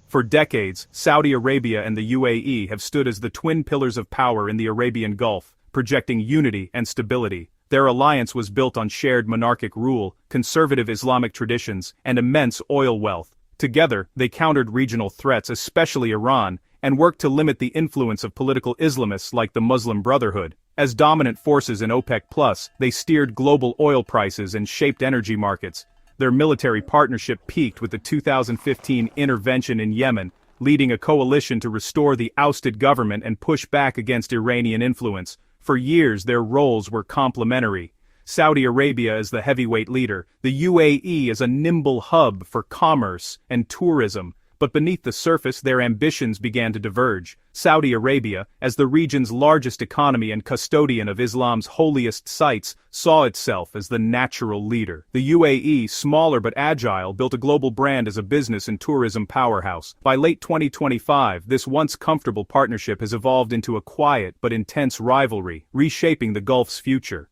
For decades, Saudi Arabia and the UAE have stood as the twin pillars of power in the Arabian Gulf, projecting unity and stability. Their alliance was built on shared monarchic rule, conservative Islamic traditions, and immense oil wealth. Together, they countered regional threats, especially Iran, and worked to limit the influence of political Islamists like the Muslim Brotherhood. As dominant forces in OPEC+, they steered global oil prices and shaped energy markets. Their military partnership peaked with the 2015 intervention in Yemen, leading a coalition to restore the ousted government and push back against Iranian influence. For years, their roles were complementary. Saudi Arabia as the heavyweight leader, the UAE as a nimble hub for commerce and tourism, but beneath the surface their ambitions began to diverge. Saudi Arabia, as the region's largest economy and custodian of Islam's holiest sites, saw itself as the natural leader. The UAE, smaller but agile, built a global brand as a business and tourism powerhouse. By late 2025, this once comfortable partnership has evolved into a quiet but intense rivalry, reshaping the Gulf's future.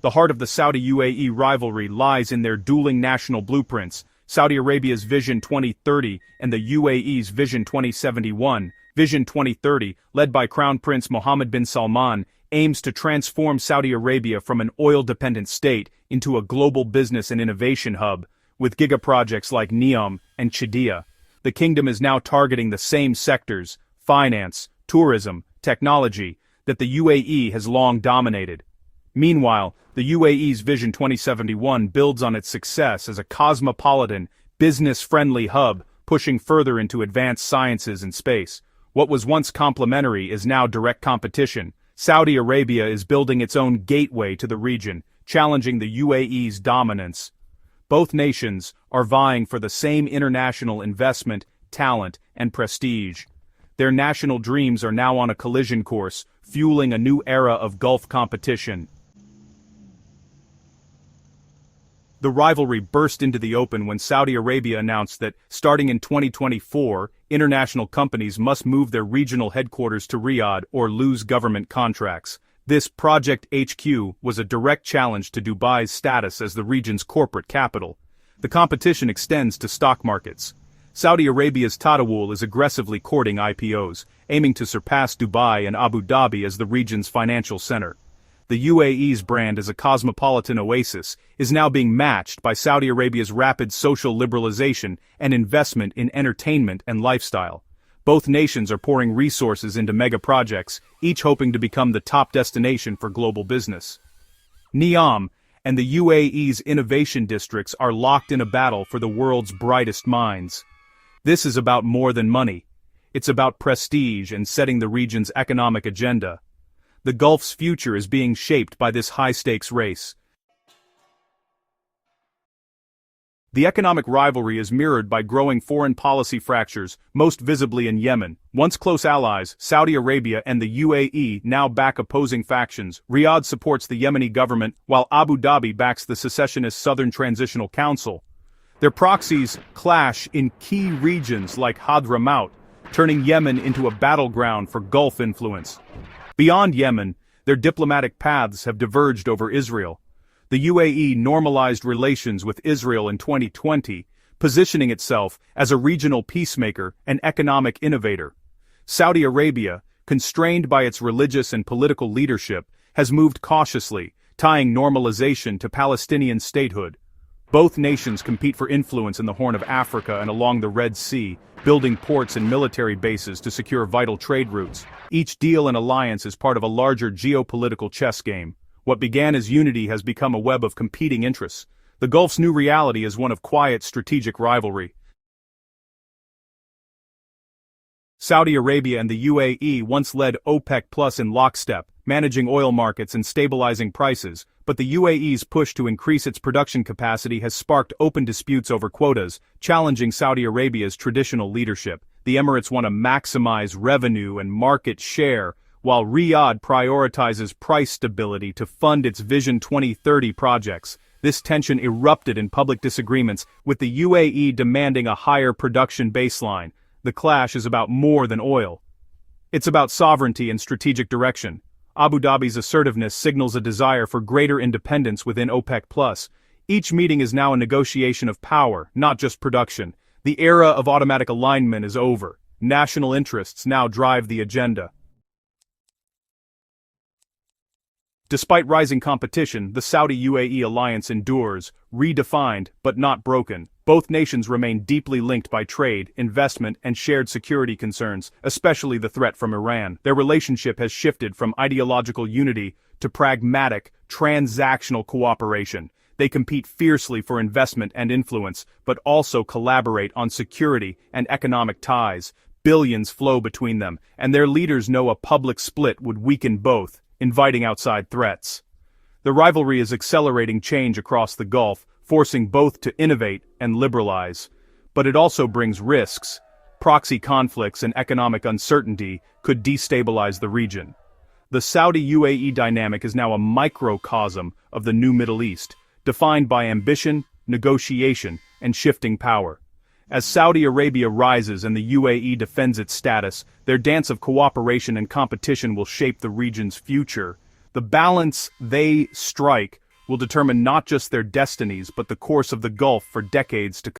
The heart of the Saudi-UAE rivalry lies in their dueling national blueprints, Saudi Arabia's Vision 2030 and the UAE's Vision 2071. Vision 2030, led by Crown Prince Mohammed bin Salman, aims to transform Saudi Arabia from an oil-dependent state into a global business and innovation hub, with gigaprojects like NEOM and Qiddiya. The kingdom is now targeting the same sectors, finance, tourism, technology, that the UAE has long dominated. Meanwhile, the UAE's Vision 2071 builds on its success as a cosmopolitan, business-friendly hub, pushing further into advanced sciences and space. What was once complementary is now direct competition. Saudi Arabia is building its own gateway to the region, challenging the UAE's dominance. Both nations are vying for the same international investment, talent, and prestige. Their national dreams are now on a collision course, fueling a new era of Gulf competition. The rivalry burst into the open when Saudi Arabia announced that, starting in 2024, international companies must move their regional headquarters to Riyadh or lose government contracts. This Project HQ was a direct challenge to Dubai's status as the region's corporate capital. The competition extends to stock markets. Saudi Arabia's Tadawul is aggressively courting IPOs, aiming to surpass Dubai and Abu Dhabi as the region's financial center. The UAE's brand as a cosmopolitan oasis is now being matched by Saudi Arabia's rapid social liberalization and investment in entertainment and lifestyle. Both nations are pouring resources into mega projects, each hoping to become the top destination for global business. NEOM and the UAE's innovation districts are locked in a battle for the world's brightest minds. This is about more than money. It's about prestige and setting the region's economic agenda. The Gulf's future is being shaped by this high-stakes race. The economic rivalry is mirrored by growing foreign policy fractures, most visibly in Yemen. Once close allies, Saudi Arabia and the UAE now back opposing factions. Riyadh supports the Yemeni government, while Abu Dhabi backs the secessionist Southern Transitional Council. Their proxies clash in key regions like Hadramaut, turning Yemen into a battleground for Gulf influence. Beyond Yemen, their diplomatic paths have diverged over Israel. The UAE normalized relations with Israel in 2020, positioning itself as a regional peacemaker and economic innovator. Saudi Arabia, constrained by its religious and political leadership, has moved cautiously, tying normalization to Palestinian statehood. Both nations compete for influence in the Horn of Africa and along the Red Sea, building ports and military bases to secure vital trade routes. Each deal and alliance is part of a larger geopolitical chess game. What began as unity has become a web of competing interests. The Gulf's new reality is one of quiet strategic rivalry. Saudi Arabia and the UAE once led OPEC+ in lockstep, managing oil markets and stabilizing prices, but the UAE's push to increase its production capacity has sparked open disputes over quotas, challenging Saudi Arabia's traditional leadership. The Emirates want to maximize revenue and market share, while Riyadh prioritizes price stability to fund its Vision 2030 projects. This tension erupted in public disagreements, with the UAE demanding a higher production baseline. The clash is about more than oil. It's about sovereignty and strategic direction. Abu Dhabi's assertiveness signals a desire for greater independence within OPEC+, Each meeting is now a negotiation of power, not just production. The era of automatic alignment is over. National interests now drive the agenda. Despite rising competition, the Saudi-UAE alliance endures, redefined but not broken. Both nations remain deeply linked by trade, investment, and shared security concerns, especially the threat from Iran. Their relationship has shifted from ideological unity to pragmatic, transactional cooperation. They compete fiercely for investment and influence, but also collaborate on security and economic ties. Billions flow between them, and their leaders know a public split would weaken both, inviting outside threats. The rivalry is accelerating change across the Gulf, forcing both to innovate and liberalize. But it also brings risks. Proxy conflicts and economic uncertainty could destabilize the region. The Saudi-UAE dynamic is now a microcosm of the new Middle East, defined by ambition, negotiation, and shifting power. As Saudi Arabia rises and the UAE defends its status, their dance of cooperation and competition will shape the region's future. The balance they strike will determine not just their destinies but the course of the Gulf for decades to come.